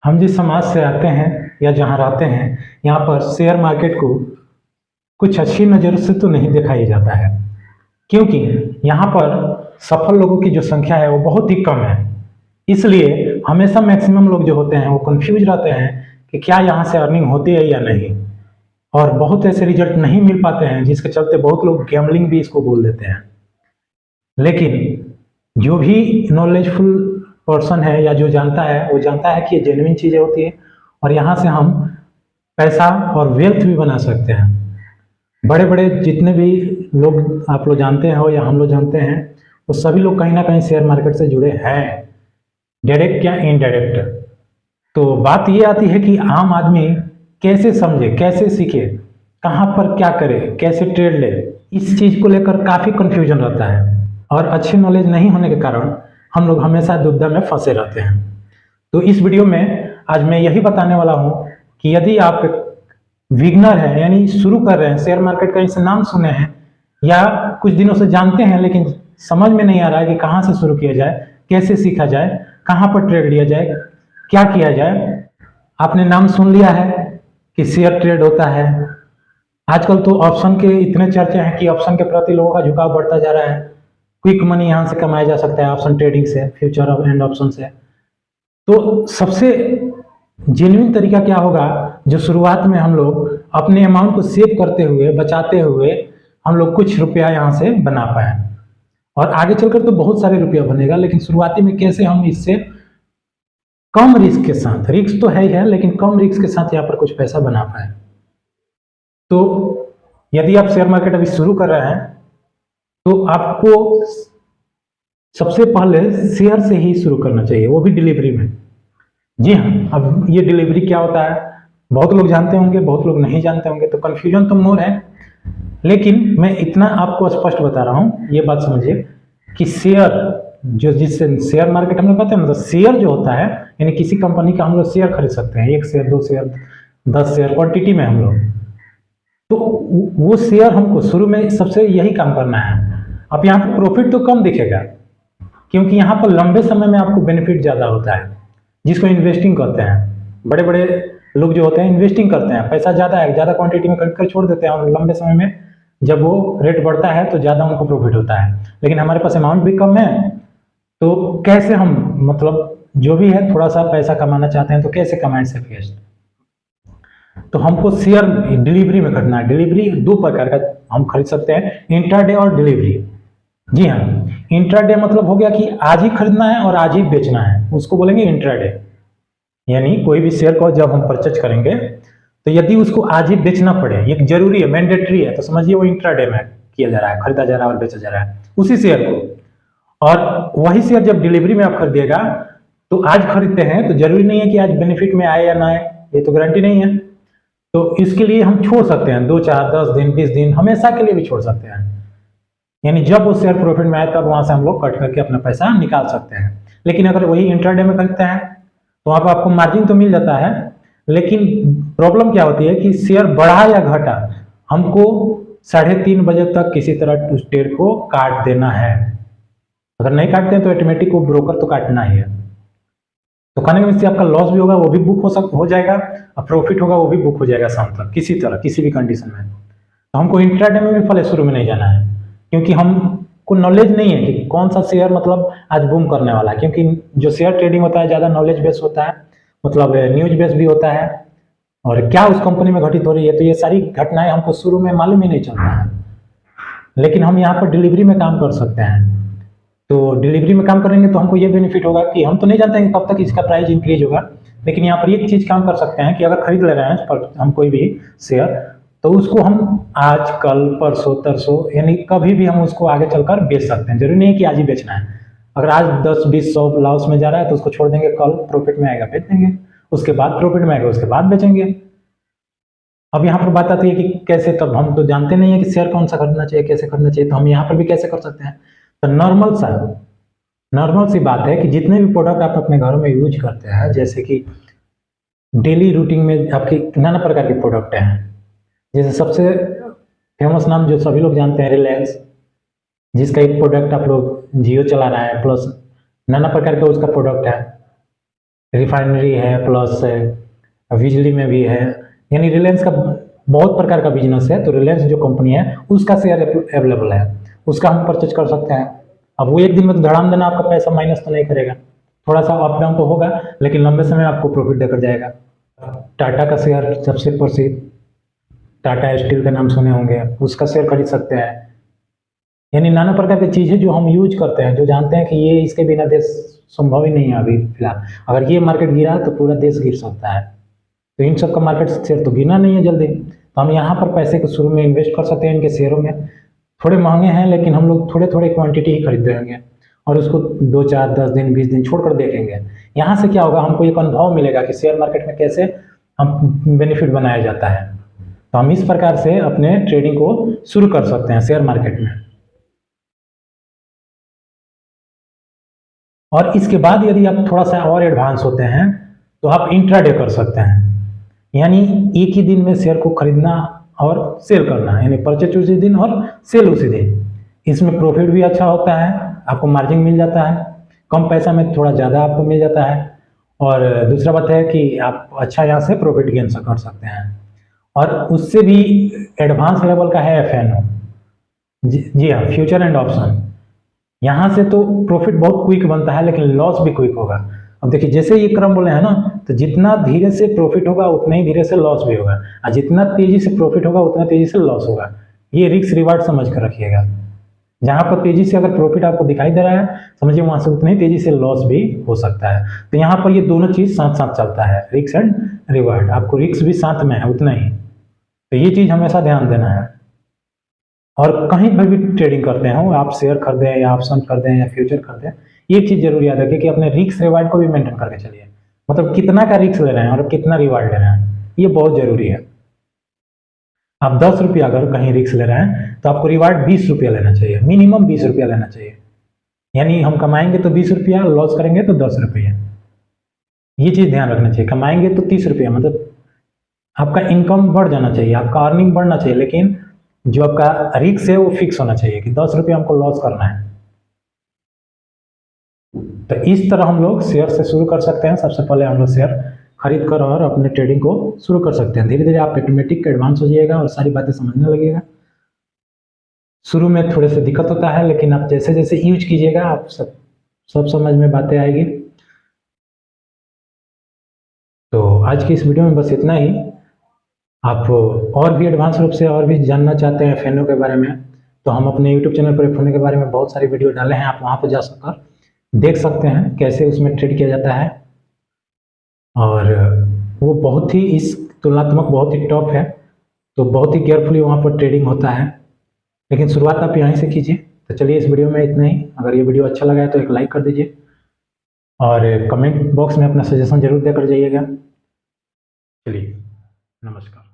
हम जिस समाज से आते हैं या जहाँ रहते हैं, यहाँ पर शेयर मार्केट को कुछ अच्छी नज़र से तो नहीं दिखाया जाता है, क्योंकि यहाँ पर सफल लोगों की जो संख्या है वो बहुत ही कम है। इसलिए हमेशा मैक्सिमम लोग जो होते हैं वो कंफ्यूज रहते हैं कि क्या यहाँ से अर्निंग होती है या नहीं, और बहुत ऐसे रिजल्ट नहीं मिल पाते हैं, जिसके चलते बहुत लोग गैम्बलिंग भी इसको बोल देते हैं। लेकिन जो भी नॉलेजफुल पर्सन है या जो जानता है वो जानता है कि ये जेन्युइन चीज़ें होती है और यहाँ से हम पैसा और वेल्थ भी बना सकते हैं। बड़े बड़े जितने भी लोग आप लोग जानते हो या हम लोग जानते हैं, वो सभी लोग कहीं ना कहीं शेयर मार्केट से जुड़े हैं, डायरेक्ट या इनडायरेक्ट। तो बात ये आती है कि आम आदमी कैसे समझे, कैसे सीखे, कहाँ पर क्या करे, कैसे ट्रेड ले, इस चीज़ को लेकर काफ़ी कन्फ्यूजन रहता है और अच्छी नॉलेज नहीं होने के कारण हम लोग हमेशा दुविधा में फंसे रहते हैं। तो इस वीडियो में आज मैं यही बताने वाला हूँ कि यदि आप बिगनर हैं, यानी शुरू कर रहे हैं, शेयर मार्केट का इसे नाम सुने हैं या कुछ दिनों से जानते हैं लेकिन समझ में नहीं आ रहा है कि कहाँ से शुरू किया जाए, कैसे सीखा जाए, कहाँ पर ट्रेड लिया जाए, क्या किया जाए। आपने नाम सुन लिया है कि शेयर ट्रेड होता है। आजकल तो ऑप्शन के इतने चर्चे हैं कि ऑप्शन के प्रति लोगों का झुकाव बढ़ता जा रहा है। क्विक मनी यहाँ से कमाया जा सकता है ऑप्शन ट्रेडिंग से, फ्यूचर एंड ऑप्शन से। तो सबसे जेन्युइन तरीका क्या होगा, जो शुरुआत में हम लोग अपने अमाउंट को सेव करते हुए, बचाते हुए हम लोग कुछ रुपया यहाँ से बना पाए, और आगे चलकर तो बहुत सारे रुपया बनेगा, लेकिन शुरुआती में कैसे हम इससे कम रिस्क के साथ, रिस्क तो है ही है लेकिन कम रिस्क के साथ यहाँ पर कुछ पैसा बना पाए। तो यदि आप शेयर मार्केट अभी शुरू कर रहे हैं तो आपको सबसे पहले शेयर से ही शुरू करना चाहिए, वो भी डिलीवरी में। जी हाँ, अब ये डिलीवरी क्या होता है बहुत लोग जानते होंगे, बहुत लोग नहीं जानते होंगे, तो कन्फ्यूजन तो मोर है। लेकिन मैं इतना आपको स्पष्ट बता रहा हूँ, ये बात समझिए कि शेयर जो, जिससे शेयर मार्केट हम लोग कहते हैं, मतलब शेयर जो होता है, यानी किसी कंपनी का हम लोग शेयर खरीद सकते हैं, 1 शेयर, 2 शेयर, 10 शेयर, क्वांटिटी में हम लोग। तो वो शेयर हमको शुरू में सबसे यही काम करना है। अब यहाँ पर प्रॉफिट तो कम दिखेगा, क्योंकि यहाँ पर लंबे समय में आपको बेनिफिट ज़्यादा होता है, जिसको इन्वेस्टिंग कहते हैं। बड़े बड़े लोग जो होते हैं इन्वेस्टिंग करते हैं, पैसा ज़्यादा है, ज़्यादा क्वांटिटी में खरीद कर छोड़ देते हैं, और लंबे समय में जब वो रेट बढ़ता है तो ज़्यादा उनको प्रॉफिट होता है। लेकिन हमारे पास अमाउंट भी कम है, तो कैसे हम, मतलब जो भी है थोड़ा सा पैसा कमाना चाहते हैं तो कैसे कमाएं सेफेस्ट। तो हमको शेयर डिलीवरी में खरीदना है। डिलीवरी 2 प्रकार का हम खरीद सकते हैं, इंट्राडे और डिलीवरी। जी हाँ, इंट्राडे मतलब हो गया कि आज ही खरीदना है और आज ही बेचना है, उसको बोलेंगे इंट्राडे। यानी कोई भी शेयर को जब हम परचेज करेंगे तो यदि उसको आज ही बेचना पड़े, ये जरूरी है, मैंडेटरी है, तो समझिए वो इंट्राडे में किया जा रहा है, खरीदा जा रहा है और बेचा जा रहा है उसी शेयर को। और वही शेयर जब डिलीवरी में आप खरीदिएगा तो आज खरीदते हैं तो जरूरी नहीं है कि आज बेनिफिट में आए या ना आए, ये तो गारंटी नहीं है। तो इसके लिए हम छोड़ सकते हैं 2, 4, 10 दिन, 20 दिन, हमेशा के लिए भी छोड़ सकते हैं। यानी जब वो शेयर प्रॉफिट में आए तब वहां से हम लोग कट करके अपना पैसा निकाल सकते हैं। लेकिन अगर वही इंट्राडे में खरीदते हैं तो वहां पर आपको मार्जिन तो मिल जाता है, लेकिन प्रॉब्लम क्या होती है कि शेयर बढ़ा या घटा, हमको 3:30 बजे तक किसी तरह उस ट्रेड को काट देना है। अगर नहीं काटते हैं तो ऑटोमेटिक वो ब्रोकर तो काटना ही है। तो कहने का मतलब आपका लॉस भी होगा, वो भी बुक हो जाएगा, और प्रॉफिट होगा वो भी बुक हो जाएगा शाम तक, किसी तरह, किसी भी कंडीशन में। तो हमको इंट्राडे में भी पहले शुरू में नहीं जाना है, क्योंकि हमको नॉलेज नहीं है कि कौन सा शेयर मतलब आज बूम करने वाला है। क्योंकि जो शेयर ट्रेडिंग होता है ज़्यादा नॉलेज बेस्ड होता है, मतलब न्यूज बेस्ड भी होता है, और क्या उस कंपनी में घटित हो रही है, तो ये सारी घटनाएं हमको शुरू में मालूम ही नहीं चलता है। लेकिन हम यहाँ पर डिलीवरी में काम कर सकते हैं। तो डिलीवरी में काम करेंगे तो हमको ये बेनिफिट होगा कि हम तो नहीं जानते हैं कि कब तक इसका प्राइस इंक्रीज होगा, लेकिन यहाँ पर एक चीज़ काम कर सकते हैं कि अगर खरीद ले रहे हैं हम कोई भी शेयर, तो उसको हम आज, कल, परसों, तरसों, यानी कभी भी हम उसको आगे चलकर बेच सकते हैं। जरूरी नहीं है कि आज ही बेचना है। अगर आज 10, 20, 100 लॉस में जा रहा है तो उसको छोड़ देंगे, कल प्रॉफिट में आएगा बेच देंगे, उसके बाद प्रॉफिट में आएगा उसके बाद बेचेंगे। अब यहाँ पर बात आती है कि कैसे, तब हम तो जानते नहीं है कि शेयर कौन सा खरीदना चाहिए, कैसे खरीदना चाहिए, तो हम यहाँ पर भी कैसे कर सकते हैं। तो नॉर्मल सी बात है कि जितने भी प्रोडक्ट आप अपने घरों में यूज करते हैं, जैसे कि डेली रूटीन में आपके नाना प्रकार के प्रोडक्ट हैं। जैसे सबसे फेमस नाम जो सभी लोग जानते हैं, रिलायंस, जिसका एक प्रोडक्ट आप लोग जियो चला रहा है, प्लस नाना प्रकार का उसका प्रोडक्ट है। रिफाइनरी है, प्लस बिजली में भी है, यानी रिलायंस का बहुत प्रकार का बिजनेस है। तो रिलायंस जो कंपनी है उसका शेयर अवेलेबल है, उसका हम परचेज कर सकते हैं। अब वो एक दिन में तो धड़ाम देना आपका पैसा माइनस तो नहीं करेगा, थोड़ा सा अप डाउन तो होगा, लेकिन लंबे समय आपको प्रॉफिट देकर जाएगा। टाटा का शेयर सबसे प्रसिद्ध, टाटा स्टील का नाम सुने होंगे, उसका शेयर खरीद सकते हैं। यानी नाना प्रकार की चीज़ें जो हम यूज करते हैं, जो जानते हैं कि ये इसके बिना देश संभव ही नहीं है अभी फिलहाल, अगर ये मार्केट गिरा तो पूरा देश गिर सकता है। तो इन सब का मार्केट शेयर तो गिरना नहीं है जल्दी, तो हम यहाँ पर पैसे को शुरू में इन्वेस्ट कर सकते हैं इनके शेयरों में। थोड़े महंगे हैं, लेकिन हम लोग थोड़े थोड़े क्वांटिटी ही खरीद रहेंगे और उसको 2, 4, 10 दिन 20 दिन छोड़कर देखेंगे। यहाँ से क्या होगा, हमको एक अनुभव मिलेगा कि शेयर मार्केट में कैसे हम बेनिफिट बनाया जाता है। तो हम इस प्रकार से अपने ट्रेडिंग को शुरू कर सकते हैं शेयर मार्केट में। और इसके बाद यदि आप थोड़ा सा और एडवांस होते हैं तो आप इंट्राडे कर सकते हैं, यानी एक ही दिन में शेयर को खरीदना और सेल करना, यानी परचेज उसी दिन और सेल उसी दिन। इसमें प्रॉफिट भी अच्छा होता है, आपको मार्जिन मिल जाता है, कम पैसा में थोड़ा ज़्यादा आपको मिल जाता है। और दूसरा बात है कि आप अच्छा यहाँ से प्रॉफिट गेन कर सकते हैं। और उससे भी एडवांस लेवल का है FNO, जी हाँ, फ्यूचर एंड ऑप्शन। यहाँ से तो प्रॉफिट बहुत क्विक बनता है, लेकिन लॉस भी क्विक होगा। अब देखिए, जैसे ये क्रम बोले हैं ना, तो जितना धीरे से प्रॉफिट होगा उतना ही धीरे से लॉस भी होगा, और जितना तेजी से प्रॉफिट होगा उतना तेजी से लॉस होगा। ये रिस्क रिवार्ड समझ कर रखिएगा। जहाँ पर तेजी से अगर प्रॉफिट आपको दिखाई दे रहा है, समझिए वहाँ से उतनी तेजी से लॉस भी हो सकता है। तो यहाँ पर ये दोनों चीज़ साथ साथ चलता है, रिस्क एंड रिवार्ड। आपको रिस्क भी साथ में है उतना ही, तो ये चीज़ हमेशा ध्यान देना है। और कहीं पर भी ट्रेडिंग करते हो, आप शेयर खरीदें या ऑप्शन खरीदें या फ्यूचर खरीदें, एक चीज़ जरूर याद रखें कि अपने रिस्क रिवार्ड को भी मेंटेन करके चलिए। मतलब कितना का रिस्क ले रहे हैं और कितना रिवार्ड ले रहे हैं, ये बहुत जरूरी है। आप 10 रुपया अगर कहीं रिस्क ले रहे हैं तो आपको रिवार्ड 20 रुपया लेना चाहिए, मिनिमम 20 रुपया लेना चाहिए। यानी हम कमाएंगे तो 20 रुपया, लॉस करेंगे तो 10 रुपया। ये चीज़ ध्यान रखना चाहिए। कमाएंगे तो 30 रुपया, मतलब आपका इनकम बढ़ जाना चाहिए, आपका अर्निंग बढ़ना चाहिए, लेकिन जो आपका रिस्क है वो फिक्स होना चाहिए कि 10 रुपया हमको लॉस करना है। तो इस तरह हम लोग शेयर से शुरू कर सकते हैं। सबसे पहले हम लोग शेयर खरीद कर और अपने ट्रेडिंग को शुरू कर सकते हैं। धीरे धीरे आप ऑटोमेटिक एडवांस हो जाइएगा और सारी बातें समझने लगेगा। शुरू में थोड़े से दिक्कत होता है, लेकिन आप जैसे जैसे यूज कीजिएगा आप सब समझ में बातें आएगी। तो आज की इस वीडियो में बस इतना ही। आप और भी एडवांस रूप से और भी जानना चाहते हैं FNO के बारे में, तो हम अपने YouTube चैनल पर FNO के बारे में बहुत सारी वीडियो डाले हैं, आप वहाँ पर जा सककर देख सकते हैं कैसे उसमें ट्रेड किया जाता है। और वो बहुत ही इस तुलनात्मक बहुत ही टॉप है, तो बहुत ही केयरफुली वहाँ पर ट्रेडिंग होता है। लेकिन शुरुआत आप यहीं से कीजिए। तो चलिए, इस वीडियो में इतना ही। अगर ये वीडियो अच्छा लगा है तो एक लाइक कर दीजिए और कमेंट बॉक्स में अपना सजेशन जरूर देकर जाइएगा। चलिए, नमस्कार।